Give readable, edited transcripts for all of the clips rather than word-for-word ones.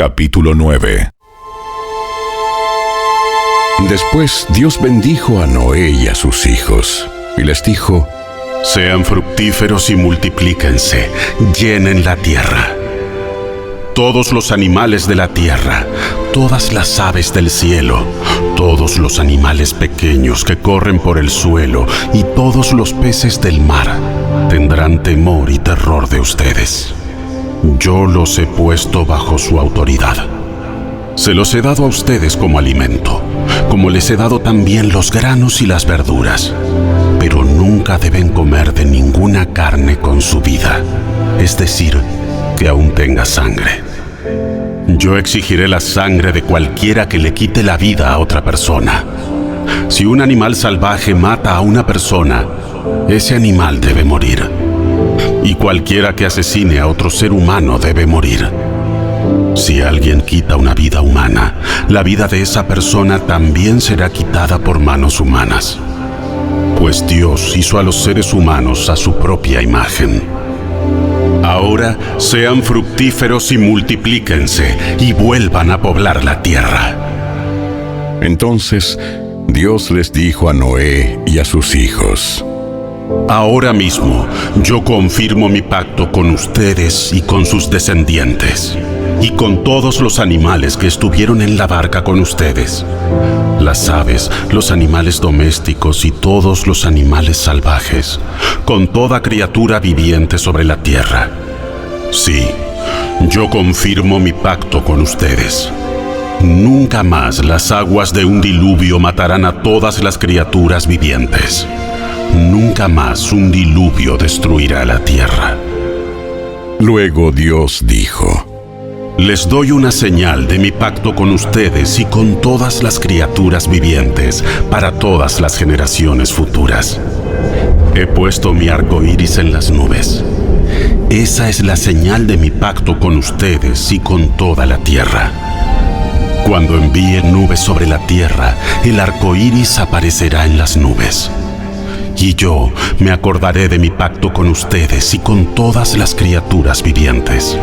Capítulo 9. Después Dios bendijo a Noé y a sus hijos, y les dijo: Sean fructíferos y multiplíquense, llenen la tierra. Todos los animales de la tierra, todas las aves del cielo, todos los animales pequeños que corren por el suelo y todos los peces del mar tendrán temor y terror de ustedes. Yo los he puesto bajo su autoridad. Se los he dado a ustedes como alimento, como les he dado también los granos y las verduras. Pero nunca deben comer de ninguna carne con su vida, es decir, que aún tenga sangre. Yo exigiré la sangre de cualquiera que le quite la vida a otra persona. Si un animal salvaje mata a una persona, ese animal debe morir. Y cualquiera que asesine a otro ser humano debe morir. Si alguien quita una vida humana, la vida de esa persona también será quitada por manos humanas. Pues Dios hizo a los seres humanos a su propia imagen. Ahora sean fructíferos y multiplíquense y vuelvan a poblar la tierra. Entonces Dios les dijo a Noé y a sus hijos: Ahora mismo yo confirmo mi pacto con ustedes y con sus descendientes, y con todos los animales que estuvieron en la barca con ustedes, las aves, los animales domésticos y todos los animales salvajes, con toda criatura viviente sobre la tierra. Sí, yo confirmo mi pacto con ustedes. Nunca más las aguas de un diluvio matarán a todas las criaturas vivientes. Nunca más un diluvio destruirá la tierra. Luego Dios dijo: Les doy una señal de mi pacto con ustedes y con todas las criaturas vivientes para todas las generaciones futuras. He puesto mi arco iris en las nubes. Esa es la señal de mi pacto con ustedes y con toda la tierra. Cuando envíe nubes sobre la tierra, el arco iris aparecerá en las nubes. Y yo me acordaré de mi pacto con ustedes y con todas las criaturas vivientes.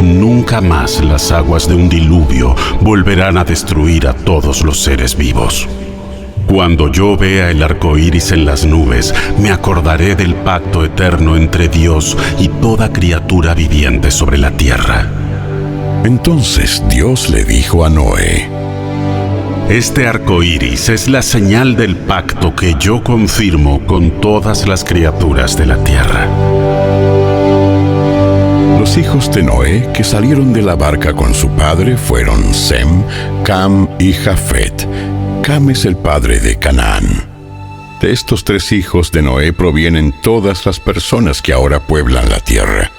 Nunca más las aguas de un diluvio volverán a destruir a todos los seres vivos. Cuando yo vea el arco iris en las nubes, me acordaré del pacto eterno entre Dios y toda criatura viviente sobre la tierra. Entonces Dios le dijo a Noé: Este arco iris es la señal del pacto que yo confirmo con todas las criaturas de la tierra. Los hijos de Noé que salieron de la barca con su padre fueron Sem, Cam y Jafet. Cam es el padre de Canaán. De estos tres hijos de Noé provienen todas las personas que ahora pueblan la tierra.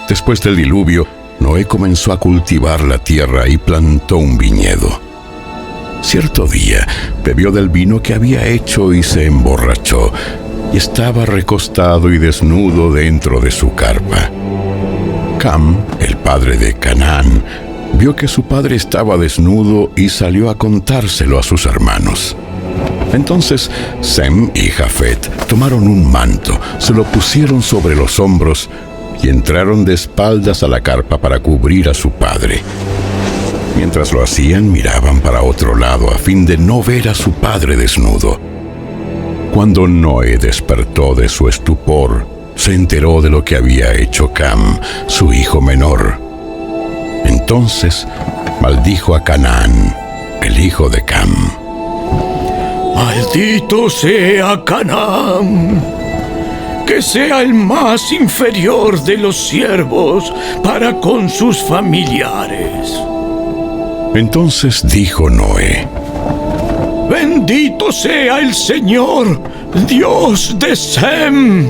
Después del diluvio, Noé comenzó a cultivar la tierra y plantó un viñedo. Cierto día, bebió del vino que había hecho y se emborrachó, y estaba recostado y desnudo dentro de su carpa. Cam, el padre de Canaán, vio que su padre estaba desnudo y salió a contárselo a sus hermanos. Entonces Sem y Jafet tomaron un manto, se lo pusieron sobre los hombros y entraron de espaldas a la carpa para cubrir a su padre. Mientras lo hacían, miraban para otro lado a fin de no ver a su padre desnudo. Cuando Noé despertó de su estupor, se enteró de lo que había hecho Cam, su hijo menor. Entonces maldijo a Canaán, el hijo de Cam. Maldito sea Canaán, que sea el más inferior de los siervos para con sus familiares. Entonces dijo Noé: Bendito sea el Señor, Dios de Sem,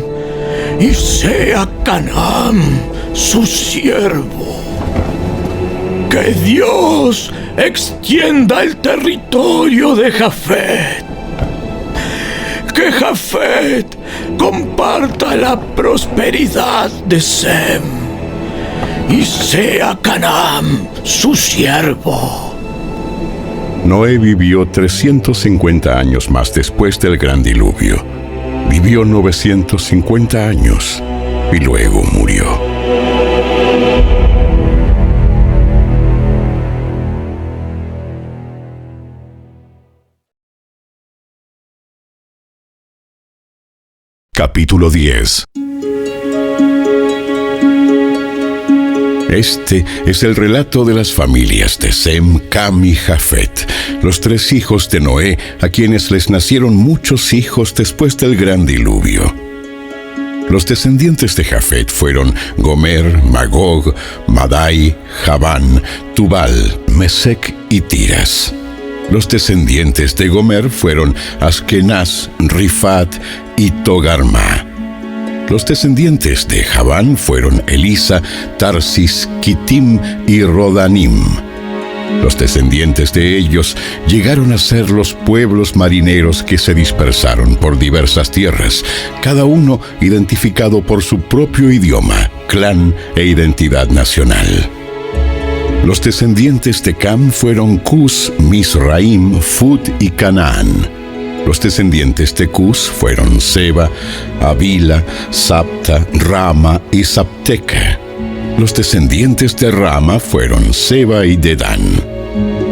y sea Canaán su siervo. Que Dios extienda el territorio de Jafet. Que Jafet comparta la prosperidad de Sem, y sea Canaán su siervo. Noé vivió 350 años más después del gran diluvio. Vivió 950 años y luego murió. Capítulo 10. Este es el relato de las familias de Sem, Cam y Jafet, los tres hijos de Noé, a quienes les nacieron muchos hijos después del gran diluvio. Los descendientes de Jafet fueron Gomer, Magog, Madai, Javán, Tubal, Mesec y Tiras. Los descendientes de Gomer fueron Askenaz, Rifat y Togarma. Los descendientes de Javán fueron Elisa, Tarsis, Kitim y Rodanim. Los descendientes de ellos llegaron a ser los pueblos marineros que se dispersaron por diversas tierras, cada uno identificado por su propio idioma, clan e identidad nacional. Los descendientes de Cam fueron Cus, Misraim, Fut y Canaán. Los descendientes de Cus fueron Seba, Avila, Sapta, Rama y Sapteca. Los descendientes de Rama fueron Seba y Dedán.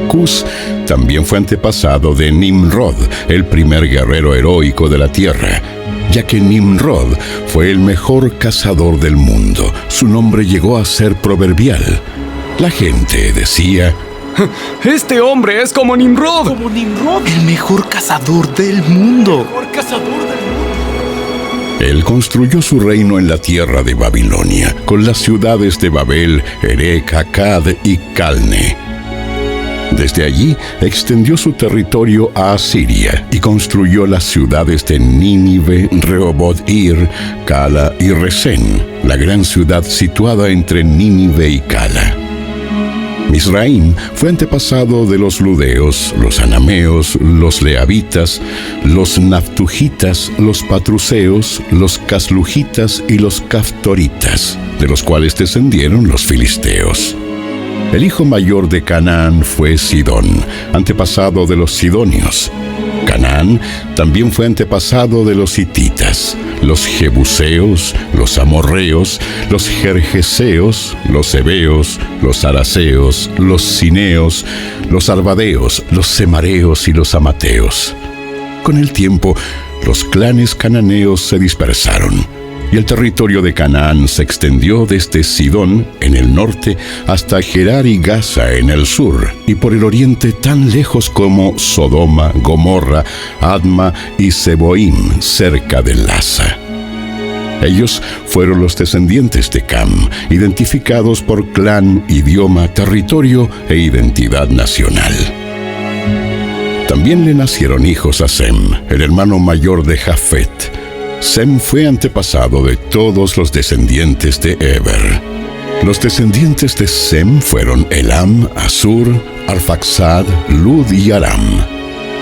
Cus también fue antepasado de Nimrod, el primer guerrero heroico de la tierra, ya que Nimrod fue el mejor cazador del mundo. Su nombre llegó a ser proverbial. La gente decía: ¡Este hombre es como Nimrod! ¡Como Nimrod! ¡El mejor cazador del mundo! Él construyó su reino en la tierra de Babilonia, con las ciudades de Babel, Erec, Akkad y Calne. Desde allí extendió su territorio a Asiria y construyó las ciudades de Nínive, Rehoboth-ir, Cala y Resén, la gran ciudad situada entre Nínive y Cala. Misraim fue antepasado de los ludeos, los anameos, los leabitas, los naftujitas, los patruseos, los caslujitas y los caftoritas, de los cuales descendieron los filisteos. El hijo mayor de Canaán fue Sidón, antepasado de los sidonios. Canaán también fue antepasado de los hititas, los jebuseos, los amorreos, los gergeseos, los heveos, los araseos, los cineos, los arvadeos, los semareos y los amateos. Con el tiempo, los clanes cananeos se dispersaron, y el territorio de Canaán se extendió desde Sidón, en el norte, hasta Gerar y Gaza, en el sur, y por el oriente tan lejos como Sodoma, Gomorra, Adma y Seboim, cerca de Lasa. Ellos fueron los descendientes de Cam, identificados por clan, idioma, territorio e identidad nacional. También le nacieron hijos a Sem, el hermano mayor de Jafet. Sem fue antepasado de todos los descendientes de Eber. Los descendientes de Sem fueron Elam, Asur, Arfaxad, Lud y Aram.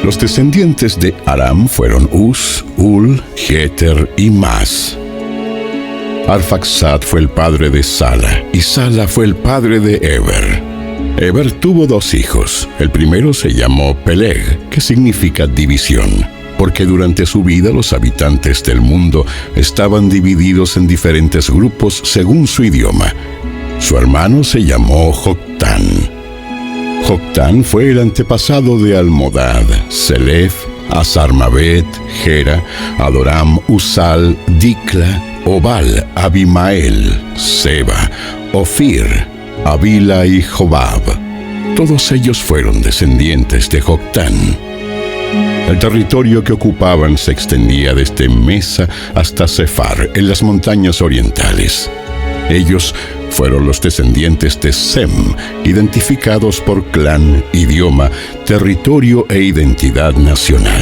Los descendientes de Aram fueron Uz, Ul, Geter y Mas. Arfaxad fue el padre de Sala, y Sala fue el padre de Eber. Eber tuvo dos hijos. El primero se llamó Peleg, que significa división, porque durante su vida los habitantes del mundo estaban divididos en diferentes grupos según su idioma. Su hermano se llamó Joctán. Joctán fue el antepasado de Almodad, Selef, Asarmabet, Gera, Adoram, Usal, Dikla, Obal, Abimael, Seba, Ofir, Avila y Jobab. Todos ellos fueron descendientes de Joctán. El territorio que ocupaban se extendía desde Mesa hasta Sefar, en las montañas orientales. Ellos fueron los descendientes de Sem, identificados por clan, idioma, territorio e identidad nacional.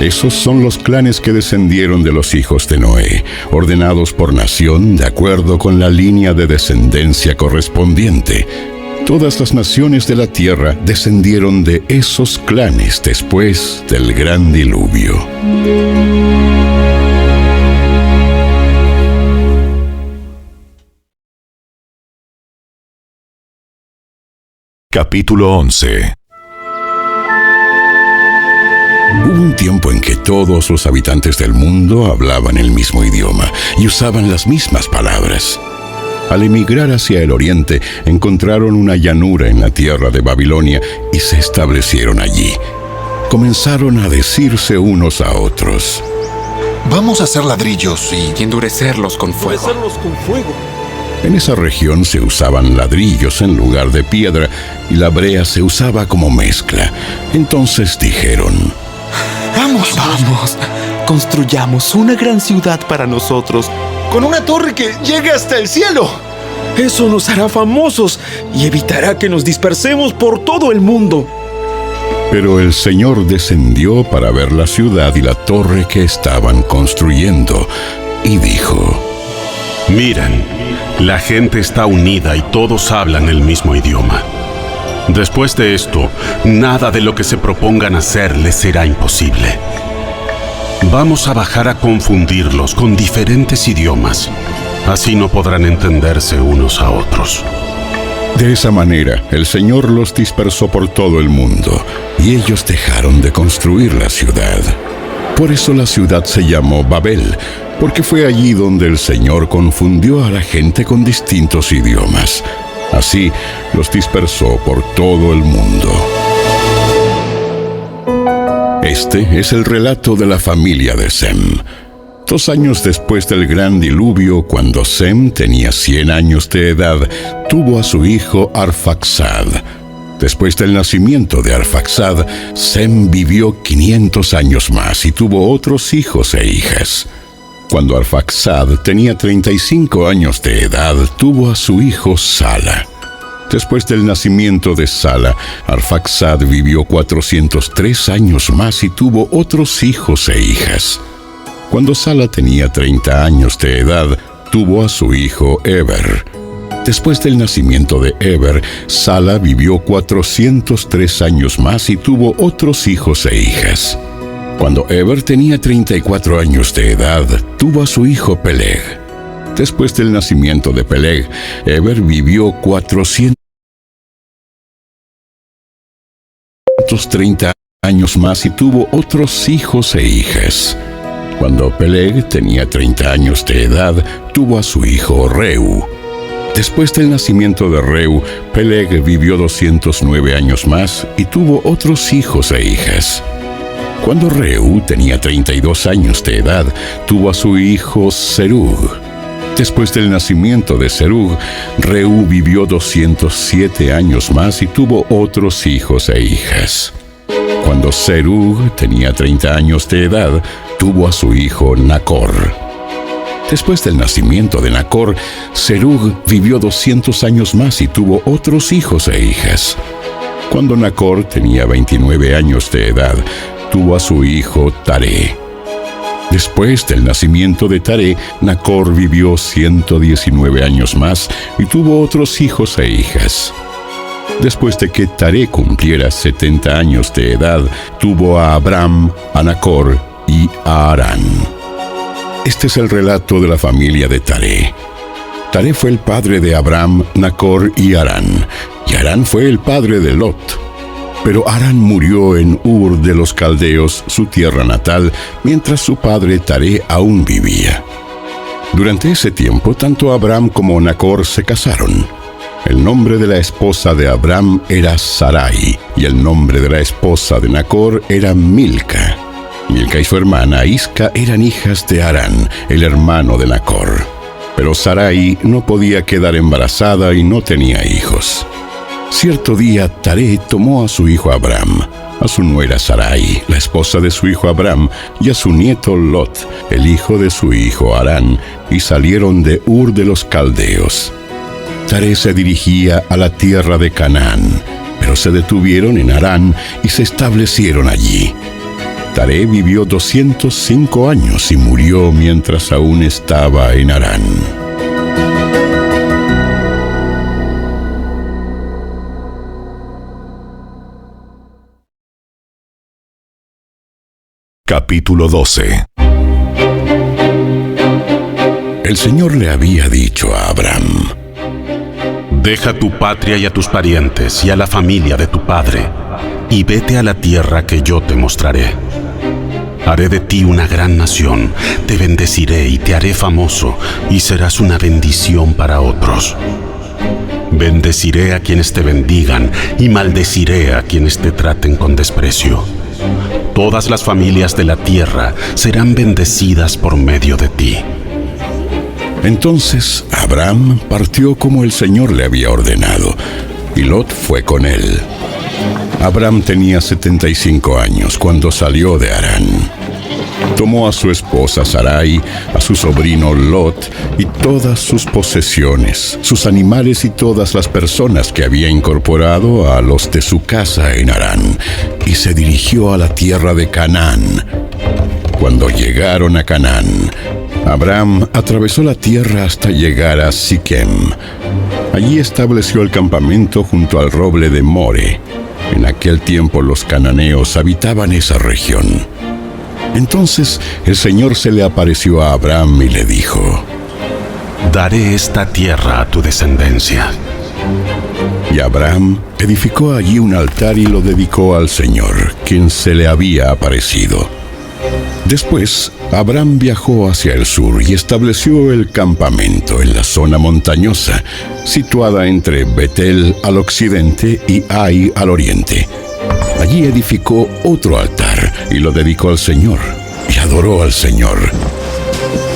Esos son los clanes que descendieron de los hijos de Noé, ordenados por nación de acuerdo con la línea de descendencia correspondiente. Todas las naciones de la tierra descendieron de esos clanes después del gran diluvio. Capítulo 11. Hubo un tiempo en que todos los habitantes del mundo hablaban el mismo idioma y usaban las mismas palabras. Al emigrar hacia el oriente, encontraron una llanura en la tierra de Babilonia y se establecieron allí. Comenzaron a decirse unos a otros: Vamos a hacer ladrillos y endurecerlos con fuego. En esa región se usaban ladrillos en lugar de piedra y la brea se usaba como mezcla. Entonces dijeron: Vamos. Construyamos una gran ciudad para nosotros, Con una torre que llegue hasta el cielo. Eso nos hará famosos y evitará que nos dispersemos por todo el mundo. Pero el Señor descendió para ver la ciudad y la torre que estaban construyendo, y dijo: Miren, la gente está unida y todos hablan el mismo idioma. Después de esto, nada de lo que se propongan hacer les será imposible. Vamos a bajar a confundirlos con diferentes idiomas. Así no podrán entenderse unos a otros. De esa manera, el Señor los dispersó por todo el mundo, y ellos dejaron de construir la ciudad. Por eso la ciudad se llamó Babel, porque fue allí donde el Señor confundió a la gente con distintos idiomas. Así los dispersó por todo el mundo. Este es el relato de la familia de Sem. 2 años después del gran diluvio, cuando Sem tenía 100 años de edad, tuvo a su hijo Arfaxad. Después del nacimiento de Arfaxad, Sem vivió 500 años más y tuvo otros hijos e hijas. Cuando Arfaxad tenía 35 años de edad, tuvo a su hijo Sala. Después del nacimiento de Sala, Arfaxad vivió 403 años más y tuvo otros hijos e hijas. Cuando Sala tenía 30 años de edad, tuvo a su hijo Eber. Después del nacimiento de Eber, Sala vivió 403 años más y tuvo otros hijos e hijas. Cuando Eber tenía 34 años de edad, tuvo a su hijo Peleg. Después del nacimiento de Peleg, Eber vivió 430 años más y tuvo otros hijos e hijas. Cuando Peleg tenía 30 años de edad, tuvo a su hijo Reu. Después del nacimiento de Reu, Peleg vivió 209 años más y tuvo otros hijos e hijas. Cuando Reu tenía 32 años de edad, tuvo a su hijo Serug. Después del nacimiento de Serug, Reu vivió 207 años más y tuvo otros hijos e hijas. Cuando Serug tenía 30 años de edad, tuvo a su hijo Nacor. Después del nacimiento de Nacor, Serug vivió 200 años más y tuvo otros hijos e hijas. Cuando Nacor tenía 29 años de edad, tuvo a su hijo Taré. Después del nacimiento de Taré, Nacor vivió 119 años más y tuvo otros hijos e hijas. Después de que Taré cumpliera 70 años de edad, tuvo a Abram, a Nacor y a Harán. Este es el relato de la familia de Taré. Taré fue el padre de Abram, Nacor y Harán, y Harán fue el padre de Lot. Pero Harán murió en Ur de los Caldeos, su tierra natal, mientras su padre Taré aún vivía. Durante ese tiempo, tanto Abram como Nacor se casaron. El nombre de la esposa de Abram era Sarai, y el nombre de la esposa de Nacor era Milca. Milca y su hermana Isca eran hijas de Harán, el hermano de Nacor. Pero Sarai no podía quedar embarazada y no tenía hijos. Cierto día, Taré tomó a su hijo Abram, a su nuera Sarai, la esposa de su hijo Abram, y a su nieto Lot, el hijo de su hijo Harán, y salieron de Ur de los Caldeos. Taré se dirigía a la tierra de Canaán, pero se detuvieron en Harán y se establecieron allí. Taré vivió 205 años y murió mientras aún estaba en Harán. Capítulo 12. El Señor le había dicho a Abram: Deja tu patria y a tus parientes y a la familia de tu padre, y vete a la tierra que yo te mostraré. Haré de ti una gran nación, te bendeciré y te haré famoso, y serás una bendición para otros. Bendeciré a quienes te bendigan, y maldeciré a quienes te traten con desprecio. Todas las familias de la tierra serán bendecidas por medio de ti. Entonces Abram partió como el Señor le había ordenado, y Lot fue con él. Abram tenía 75 años cuando salió de Harán. Tomó a su esposa Sarai, a su sobrino Lot y todas sus posesiones, sus animales y todas las personas que había incorporado a los de su casa en Harán, y se dirigió a la tierra de Canaán. Cuando llegaron a Canaán, Abram atravesó la tierra hasta llegar a Siquem. Allí estableció el campamento junto al roble de More. En aquel tiempo los cananeos habitaban esa región. Entonces el Señor se le apareció a Abram y le dijo: Daré esta tierra a tu descendencia. Y Abram edificó allí un altar y lo dedicó al Señor, quien se le había aparecido. Después, Abram viajó hacia el sur y estableció el campamento en la zona montañosa, situada entre Betel al occidente y Ai al oriente. Allí edificó otro altar y lo dedicó al Señor, y adoró al Señor.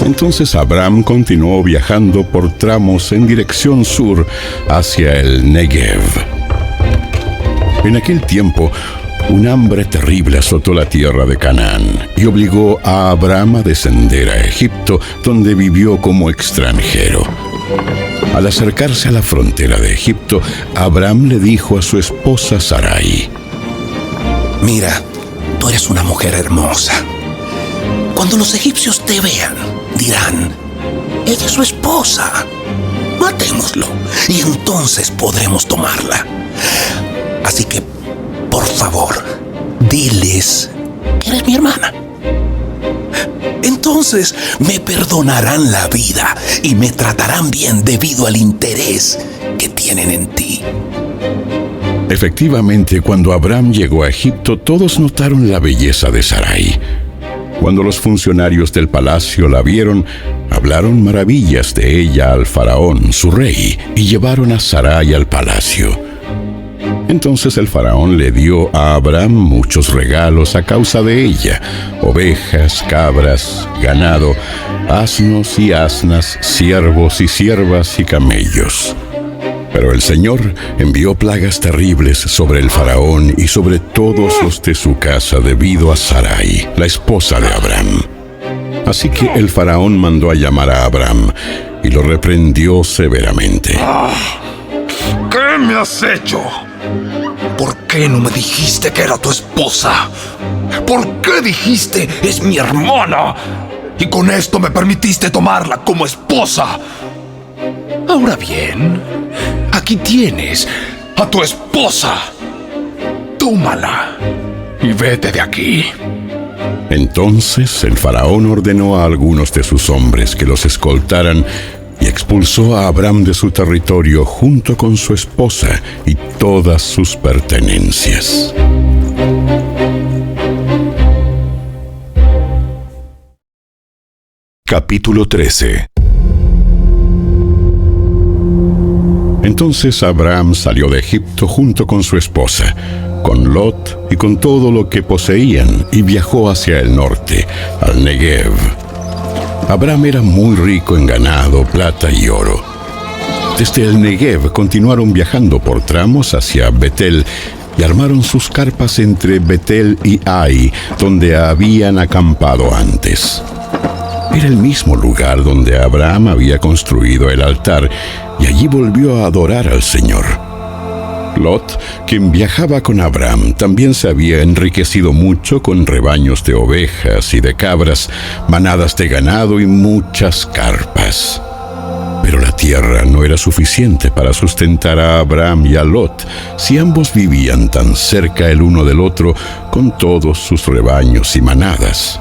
Entonces Abram continuó viajando por tramos en dirección sur hacia el Negev. En aquel tiempo, un hambre terrible azotó la tierra de Canaán y obligó a Abram a descender a Egipto, donde vivió como extranjero. Al acercarse a la frontera de Egipto, Abram le dijo a su esposa Sarai: Mira, tú eres una mujer hermosa. Cuando los egipcios te vean, dirán: ella es su esposa. Matémoslo y entonces podremos tomarla. Así que, por favor, diles que eres mi hermana. Entonces me perdonarán la vida y me tratarán bien debido al interés que tienen en ti. Efectivamente, cuando Abram llegó a Egipto, todos notaron la belleza de Sarai. Cuando los funcionarios del palacio la vieron, hablaron maravillas de ella al faraón, su rey, y llevaron a Sarai al palacio. Entonces el faraón le dio a Abram muchos regalos a causa de ella: ovejas, cabras, ganado, asnos y asnas, siervos y siervas y camellos. Pero el Señor envió plagas terribles sobre el faraón y sobre todos los de su casa debido a Sarai, la esposa de Abram. Así que el faraón mandó a llamar a Abram y lo reprendió severamente. ¿Qué me has hecho? ¿Por qué no me dijiste que era tu esposa? ¿Por qué dijiste es mi hermana? Y con esto me permitiste tomarla como esposa. Ahora bien, aquí tienes a tu esposa. Tómala y vete de aquí. Entonces el faraón ordenó a algunos de sus hombres que los escoltaran y expulsó a Abram de su territorio junto con su esposa y todas sus pertenencias. Capítulo 13. Entonces Abram salió de Egipto junto con su esposa, con Lot y con todo lo que poseían, y viajó hacia el norte, al Negev. Abram era muy rico en ganado, plata y oro. Desde el Negev continuaron viajando por tramos hacia Betel y armaron sus carpas entre Betel y Ai, donde habían acampado antes. Era el mismo lugar donde Abram había construido el altar, y allí volvió a adorar al Señor. Lot, quien viajaba con Abram, también se había enriquecido mucho con rebaños de ovejas y de cabras, manadas de ganado y muchas carpas. Pero la tierra no era suficiente para sustentar a Abram y a Lot, si ambos vivían tan cerca el uno del otro con todos sus rebaños y manadas.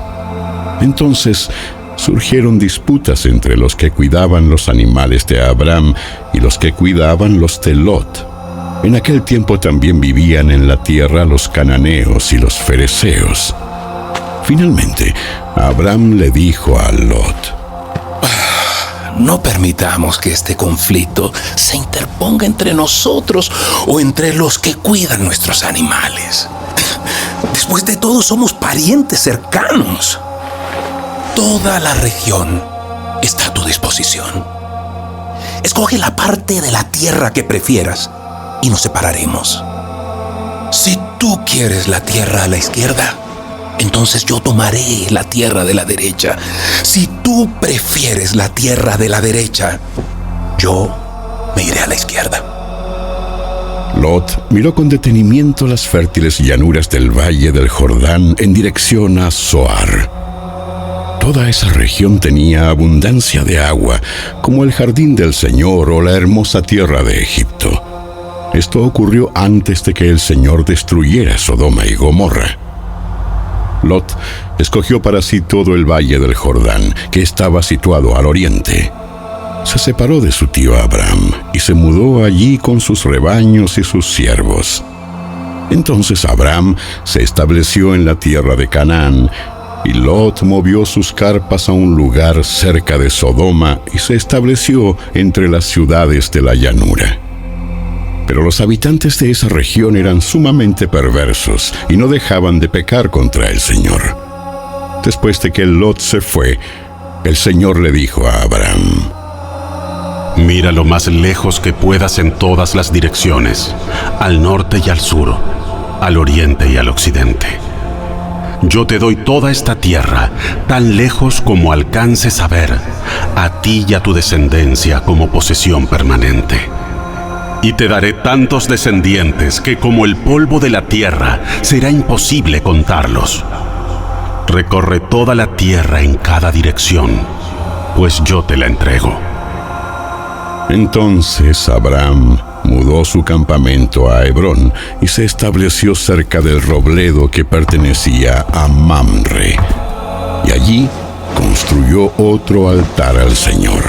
Entonces surgieron disputas entre los que cuidaban los animales de Abram y los que cuidaban los de Lot. En aquel tiempo también vivían en la tierra los cananeos y los fereceos. Finalmente, Abram le dijo a Lot: No permitamos que este conflicto se interponga entre nosotros o entre los que cuidan nuestros animales. Después de todo, somos parientes cercanos. Toda la región está a tu disposición. Escoge la parte de la tierra que prefieras y nos separaremos. Si tú quieres la tierra a la izquierda, entonces yo tomaré la tierra de la derecha. Si tú prefieres la tierra de la derecha, yo me iré a la izquierda. Lot miró con detenimiento las fértiles llanuras del valle del Jordán en dirección a Zoar. Toda esa región tenía abundancia de agua, como el jardín del Señor o la hermosa tierra de Egipto. Esto ocurrió antes de que el Señor destruyera Sodoma y Gomorra. Lot escogió para sí todo el valle del Jordán, que estaba situado al oriente. Se separó de su tío Abram y se mudó allí con sus rebaños y sus siervos. Entonces Abram se estableció en la tierra de Canaán, y Lot movió sus carpas a un lugar cerca de Sodoma y se estableció entre las ciudades de la llanura. Pero los habitantes de esa región eran sumamente perversos y no dejaban de pecar contra el Señor. Después de que Lot se fue, el Señor le dijo a Abram: Mira lo más lejos que puedas en todas las direcciones, al norte y al sur, al oriente y al occidente. Yo te doy toda esta tierra, tan lejos como alcances a ver, a ti y a tu descendencia como posesión permanente. Y te daré tantos descendientes que como el polvo de la tierra será imposible contarlos. Recorre toda la tierra en cada dirección, pues yo te la entrego. Entonces Abram mudó su campamento a Hebrón y se estableció cerca del robledo que pertenecía a Mamre. Y allí construyó otro altar al Señor.